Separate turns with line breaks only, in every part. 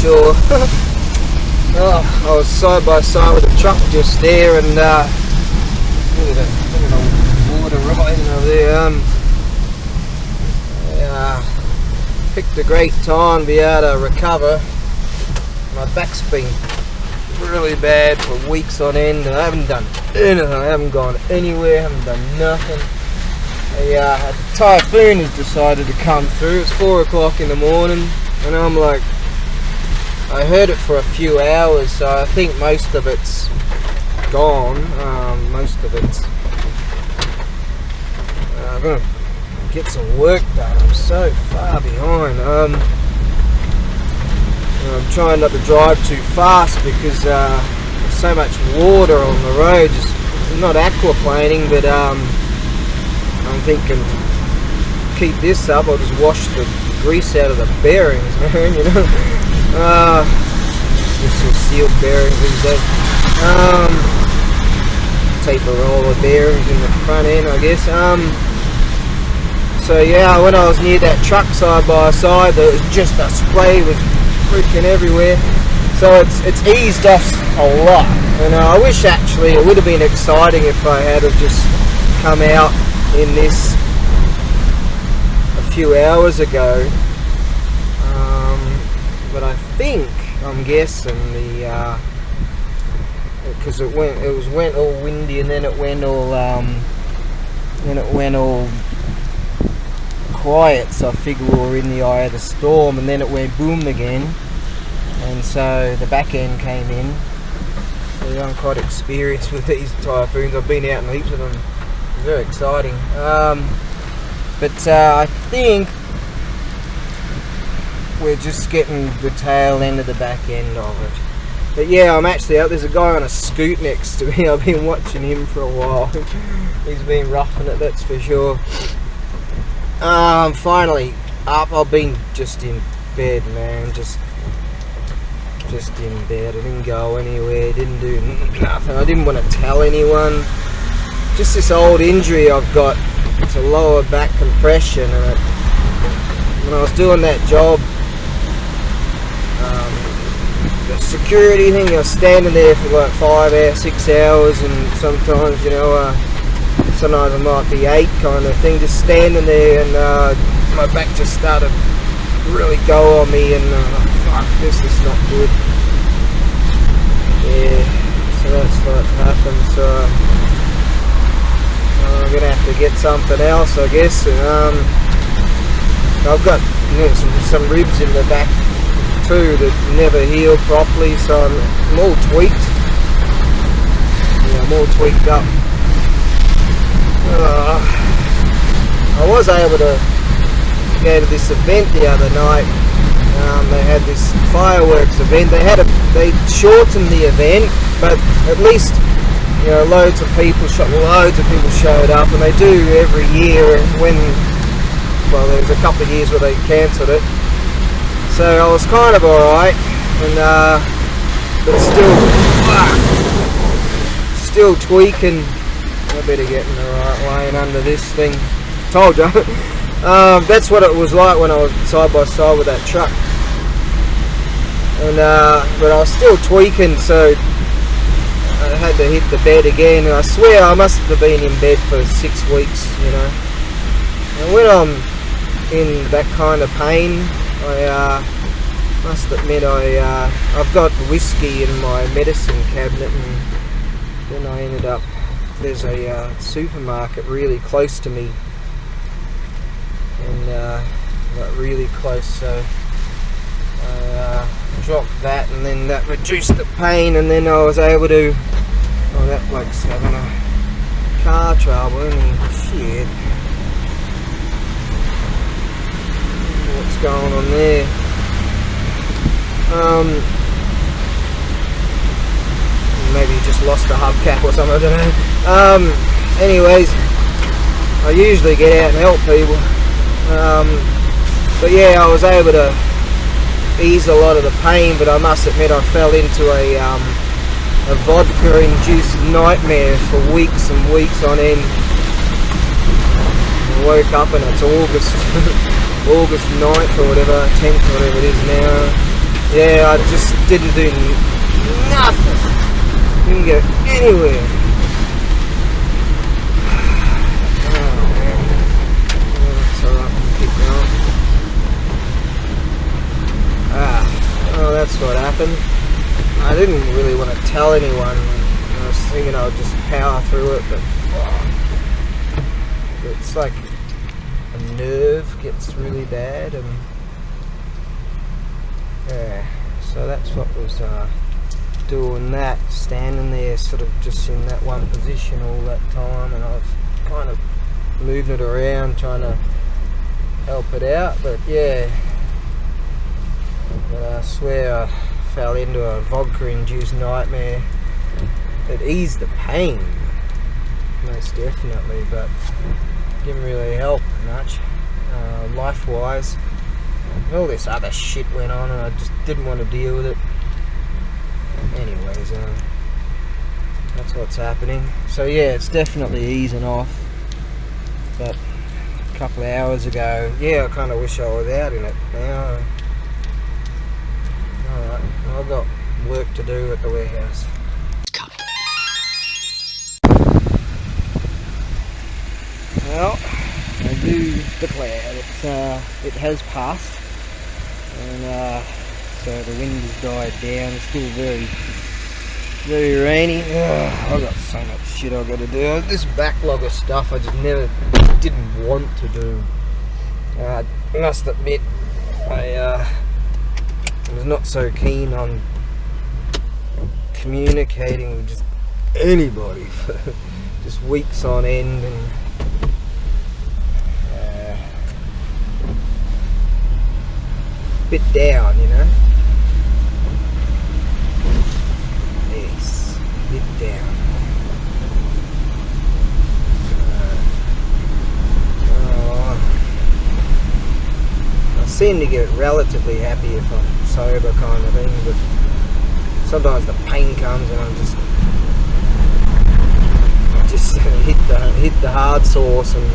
sure. Oh, I was side by side with the truck just there, and look at the water rising over there. Picked a great time to be able to recover. My back's been really bad for weeks on end, and I haven't done anything. I haven't gone anywhere, haven't done nothing. A typhoon has decided to come through. It's 4 o'clock in the morning, and I'm like, I heard it for a few hours, so I think most of it's gone. Most of it's I'm gonna get some work done. I'm so far behind. I'm trying not to drive too fast because there's so much water on the road. Just not aquaplaning, but I'm thinking, keep this up, I'll just wash the grease out of the bearings, man. You know, just some sealed bearings these days. Tape a roll of bearings in the front end, I guess. So yeah, when I was near that truck side by side, there was just a spray was freaking everywhere. So it's eased off a lot, and I wish actually it would have been exciting if I had have just come out in this a few hours ago. But I think, I'm guessing the because it went all windy, and then it went all quiet, so I figured we were in the eye of the storm, and then it went boom again, and so the back end came in. So I'm quite experienced with these typhoons. I've been out in heaps of them. Very exciting. But I think we're just getting the tail end of the back end of it. But yeah, I'm actually out. There's a guy on a scoot next to me. I've been watching him for a while. He's been roughing it, that's for sure. Finally up. I've been just in bed, man. Just in bed. I didn't go anywhere. Didn't do nothing. I didn't want to tell anyone. Just this old injury I've got. It's a lower back compression, and when I was doing that job, the security thing, I was standing there for like 5 hours, 6 hours, and sometimes, you know, sometimes it might be 8 kind of thing, just standing there, and my back just started to really go on me, and fuck, this is not good. Yeah, so that's what happened. So I'm gonna have to get something else, I guess. I've got, you know, some ribs in the back too that never healed properly, so I'm all tweaked. Yeah, I'm all tweaked up. I was able to go to this event the other night. They had this fireworks event. They shortened the event, but at least, you know, loads of people showed up, and they do every year. When, well, there was a couple of years where they cancelled it, so I was kind of alright, and but still tweaking. I better get in the right lane under this thing. Told you. That's what it was like when I was side by side with that truck, and but I was still tweaking, so I had to hit the bed again. And I swear I must have been in bed for 6 weeks, you know. And when I'm in that kind of pain, I must admit I've got whiskey in my medicine cabinet, and then I ended up, there's a supermarket really close to me, and got really close, so I dropped that, and then that reduced the pain, and then I was able to, oh, that bloke's having a car trouble, isn't he? Shit. What's going on there? Maybe he just lost a hubcap or something, I don't know. Anyways, I usually get out and help people. But yeah, I was able to ease a lot of the pain, but I must admit I fell into a vodka-induced nightmare for weeks and weeks on end. I woke up and it's August 9th or whatever, 10th or whatever it is now. Yeah, I just didn't do nothing. Didn't get anywhere. Oh man. Yeah, so I can keep going. Oh, that's what happened. I didn't really want to tell anyone. I was thinking I would just power through it, but it's like a nerve gets really bad, and yeah, so that's what was doing that, standing there sort of just in that one position all that time, and I was kind of moving it around trying to help it out, but yeah, but I swear I fell into a vodka induced nightmare. It eased the pain most definitely, but didn't really help much life wise. All this other shit went on and I just didn't want to deal with it. Anyways, that's what's happening. So yeah, it's definitely easing off. But a couple of hours ago, yeah, I kind of wish I was out in it now. Alright, well, I've got work to do at the warehouse. Well, I do declare that it has passed, and so the wind has died down. It's still very, very rainy. I've got so much shit I've got to do. This backlog of stuff I just didn't want to do. I must admit, I was not so keen on communicating with just anybody for just weeks on end, and bit down, you know. Yes, bit down. I seem to get relatively happy if I'm sober, kind of thing, but sometimes the pain comes and I just hit the hard sauce, and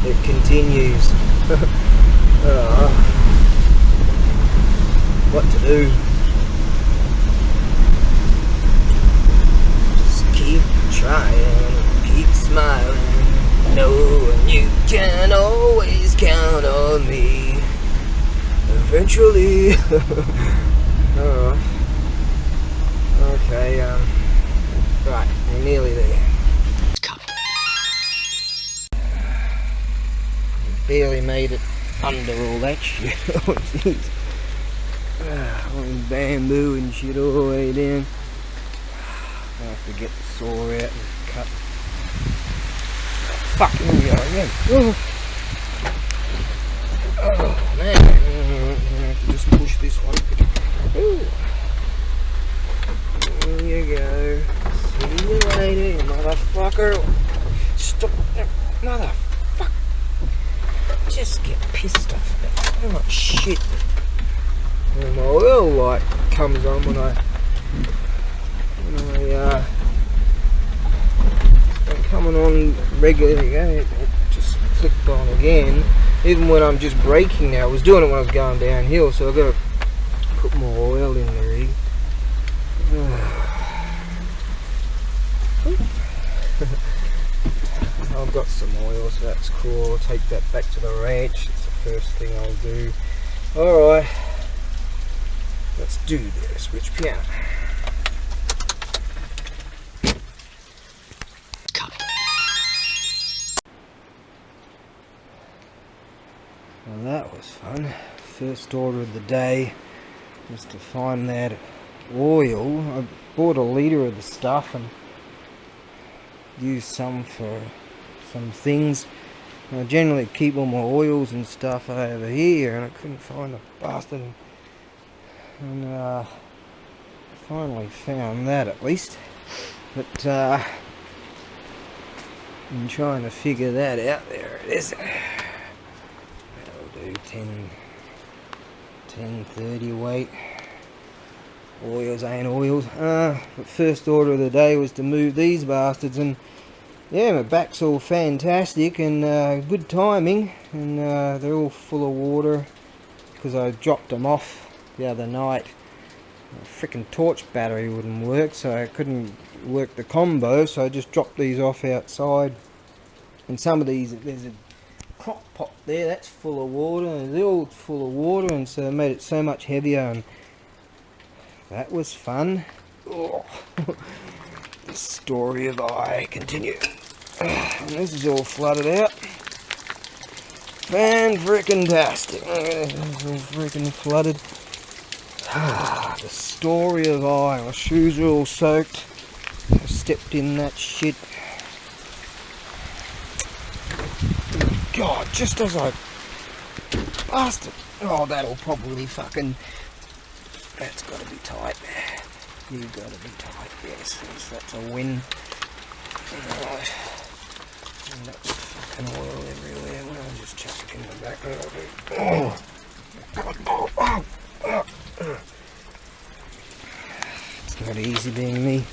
it continues. What to do? Just keep trying, keep smiling, knowing you can always count on me. Eventually. Okay, right, we're nearly there. Barely made it under all that shit. Oh, jeez. All this bamboo and shit all the way down. I have to get the saw out and cut. Fucking here we go again. Oh man, I'm gonna have to just push this one. Ooh. There you go. See you later, you motherfucker. Stop, motherfucker. Just get pissed off about how much shit. And my oil light comes on when I'm coming on regularly. It just flicked on again. Even when I'm just braking now. I was doing it when I was going downhill, so I've got to put more oil in the rig. I've got some oil, so that's cool. I'll take that back to the ranch. It's the first thing I'll do. Alright. Let's do this. Switch piano. Well, that was fun. First order of the day was to find that oil. I bought a litre of the stuff and used some for some things. I generally keep all my oils and stuff over here, and I couldn't find the bastard. And finally found that, at least. But I'm trying to figure that out. There it is. That'll do 1030 weight. Oils ain't oils. But first order of the day was to move these bastards, and yeah, my back's all fantastic and good timing, and they're all full of water because I dropped them off the other night. A freaking torch battery wouldn't work, so I couldn't work the combo, so I just dropped these off outside. And some of these, there's a crock pot there, that's full of water, and they're all full of water, and so it made it so much heavier, and that was fun. Oh. The story of I continue. And this is all flooded out. Fan-frickin-tastic. It's all freaking flooded. The story of I. My shoes are all soaked. I stepped in that shit. God, just as I bastard. Oh, that'll probably fucking. That's gotta be tight. You gotta be tight. Yes, that's a win. Right. And that's fucking oil everywhere. I'll just chuck it in the back a little bit. It's not easy being me.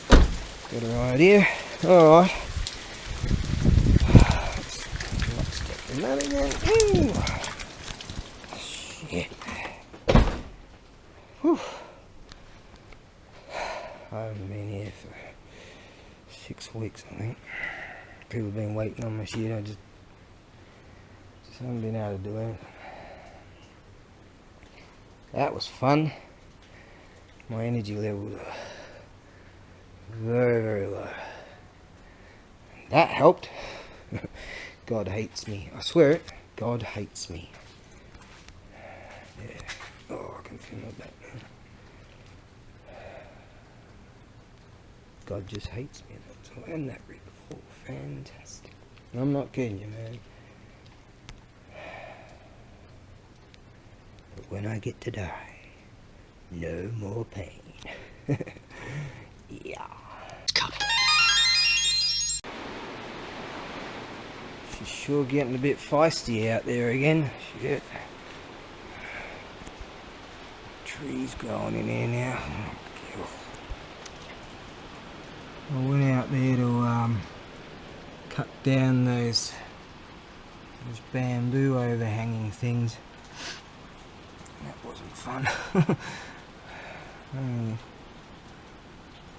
Got a idea. Alright. Let's get the money again. Ooh. Shit. Whew. I haven't been here for 6 weeks, I think. People have been waiting on my shit. I just haven't been able to do anything. That was fun. My energy levels are very, very low. And that helped. God hates me. I swear it. God hates me. Yeah. Oh, I can feel my back now. God just hates me, that's all. And that rip. Oh, fantastic. I'm not kidding you, man. But when I get to die, no more pain. Yeah. She's sure getting a bit feisty out there again. Shit. Trees growing in here now. I went out there to cut down those bamboo overhanging things. That wasn't fun.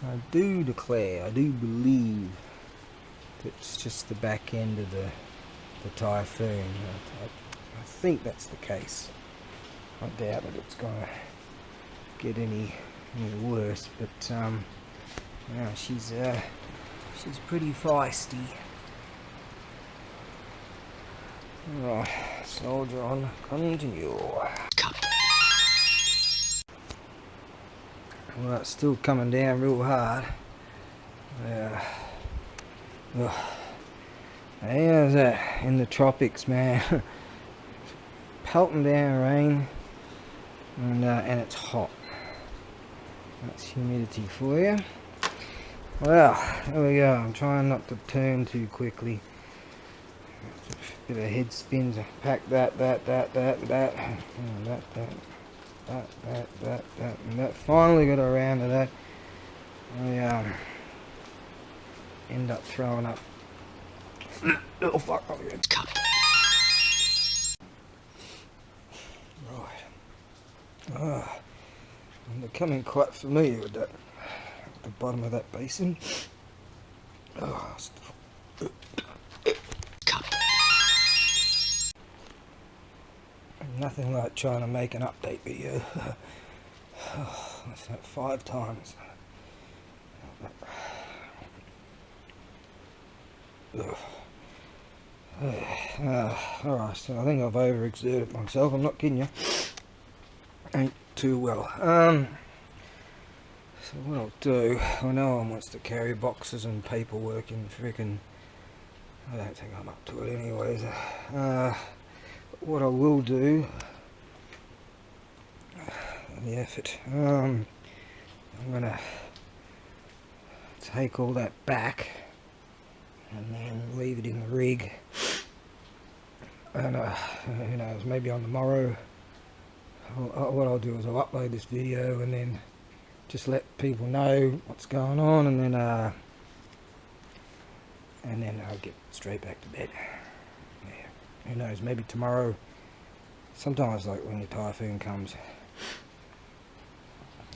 I do declare, I do believe that it's just the back end of the Typhoon. I think that's the case. I doubt that it's gonna get any worse, but yeah, she's pretty feisty. Right, soldier on, continue. Well, it's still coming down real hard. How's that in the tropics, man? Pelting down rain, and it's hot. That's humidity for you. Well, there we go. I'm trying not to turn too quickly. A bit of head spins. Pack that, and that. Finally got around to that. I end up throwing up. Oh fuck! Oh, yeah. Right. I'm becoming quite familiar with that. At the bottom of that basin. Oh, nothing like trying to make an update video. That's that 5 times. Alright, so I think I've overexerted myself. I'm not kidding you. Ain't too well. So what I'll do, I know one wants to carry boxes and paperwork and freaking. I don't think I'm up to it anyways. What I will do, the effort, I'm gonna take all that back and then leave it in the rig, and who knows, maybe on the morrow what I'll do is I'll upload this video and then just let people know what's going on, and then I'll get straight back to bed. Yeah. Who knows, maybe tomorrow sometimes, like when the typhoon comes,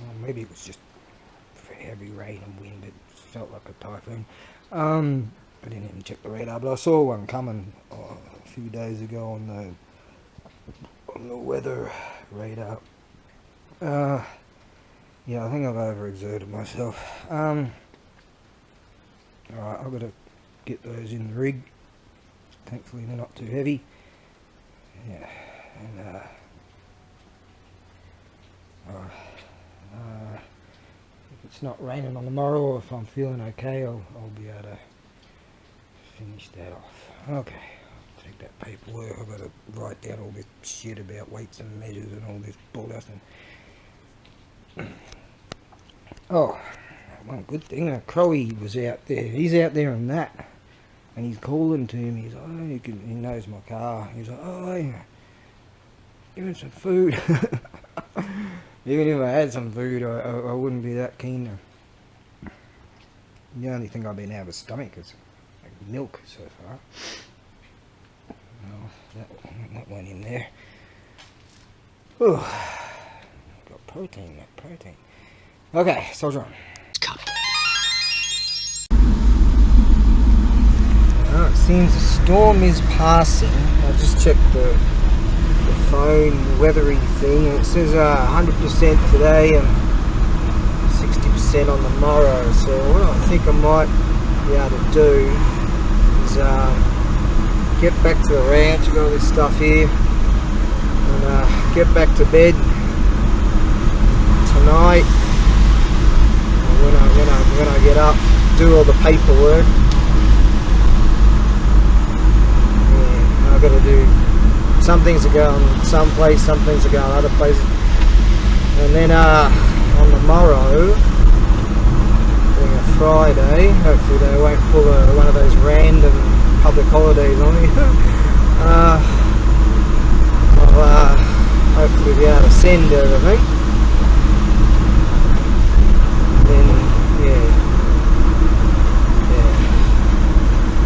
well, maybe it was just heavy rain and wind, it felt like a typhoon. I didn't even check the radar, but I saw one coming a few days ago on the weather radar. Yeah, I think I've overexerted myself. Alright, I've got to get those in the rig. Thankfully they're not too heavy. Yeah, and if it's not raining on tomorrow, or if I'm feeling okay, I'll be able to finish that off. Okay, take that paperwork. I've got to write down all this shit about weights and measures and all this bullshit. Oh, one good thing, Crowy was out there. He's out there on that, and he's calling to me. He's like, oh, he knows my car. He's like, oh, yeah, give him some food. Even if I had some food, I wouldn't be that keen to. The only thing I've been out of stomach is like milk so far. Well, that went in there. Ooh, got protein, that protein. Okay, soldier on. Well, it seems the storm is passing. I just checked the phone weathery thing, and it says 100% today and 60% on the morrow. So what I think I might be able to do is get back to the ranch. I've got all this stuff here, and get back to bed tonight. When I get up, do all the paperwork. Yeah, I've got to do. Some things are going some place, some things are going other places. And then on the morrow, being a Friday, hopefully they won't pull one of those random public holidays on me. I'll hopefully be able to send everything. Then, yeah.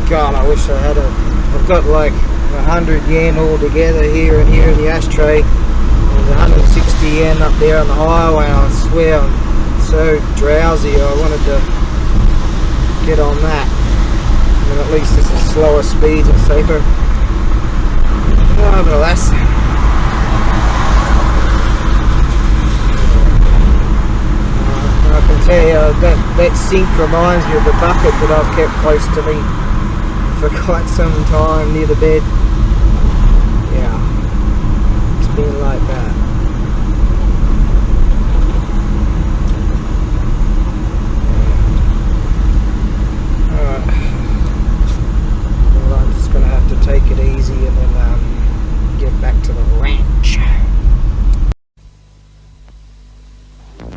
God, I wish I had I've got like 100 yen all together here and here in the ashtray. There's 160 yen up there on the highway. I swear I'm so drowsy. I wanted to get on that. I mean, at least this is slower speeds and safer. Oh, but alas. I can tell you that sink reminds me of the bucket that I've kept close to me for quite some time near the bed. Yeah, it's been like that. Alright, well, I'm just going to have to take it easy and then get back to the ranch.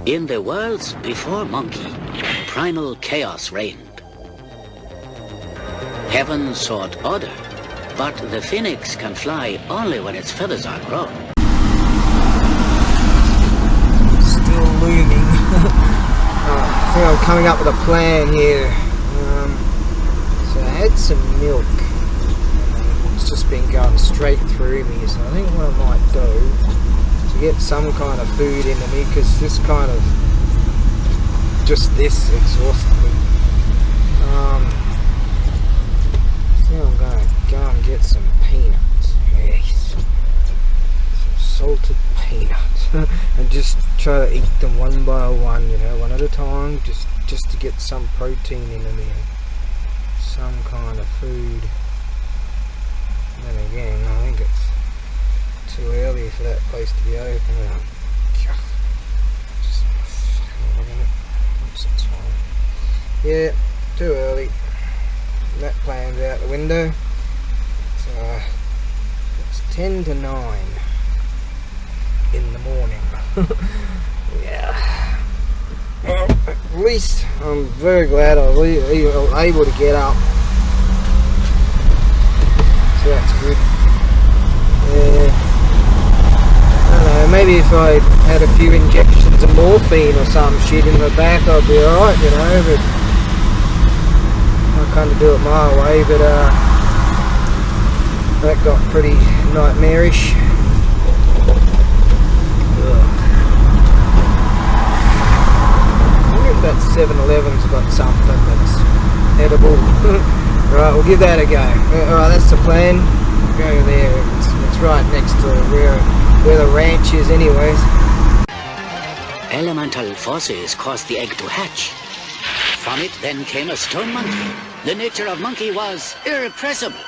In the worlds before Monkey, primal chaos reigned. Heaven sought order, but the phoenix can fly only when its feathers are grown.
Still looming. I think I'm coming up with a plan here. So I had some milk. It's just been going straight through me, so I think what I might do to get some kind of food into me, because this kind of just this exhausts me. I'm going to go and get some peanuts. Yes. Some salted peanuts. And just try to eat them one by one, you know, one at a time, just to get some protein into me. Some kind of food. And then again, I think it's too early for that place to be open. Just what's the time? Yeah, too early. That plan's out the window. So it's 10 to 9 in the morning. Yeah. Well, at least I'm very glad I was able to get up. So that's good. Yeah. I don't know, maybe if I had a few injections of morphine or some shit in the back, I'd be alright, you know, but I kind of do it my way, but that got pretty nightmarish. 7-Eleven's got something that's edible. Right, we'll give that a go. Alright, that's the plan. Go there. It's right next to where the ranch is anyways.
Elemental forces caused the egg to hatch. From it then came a stone monkey. The nature of monkey was irrepressible.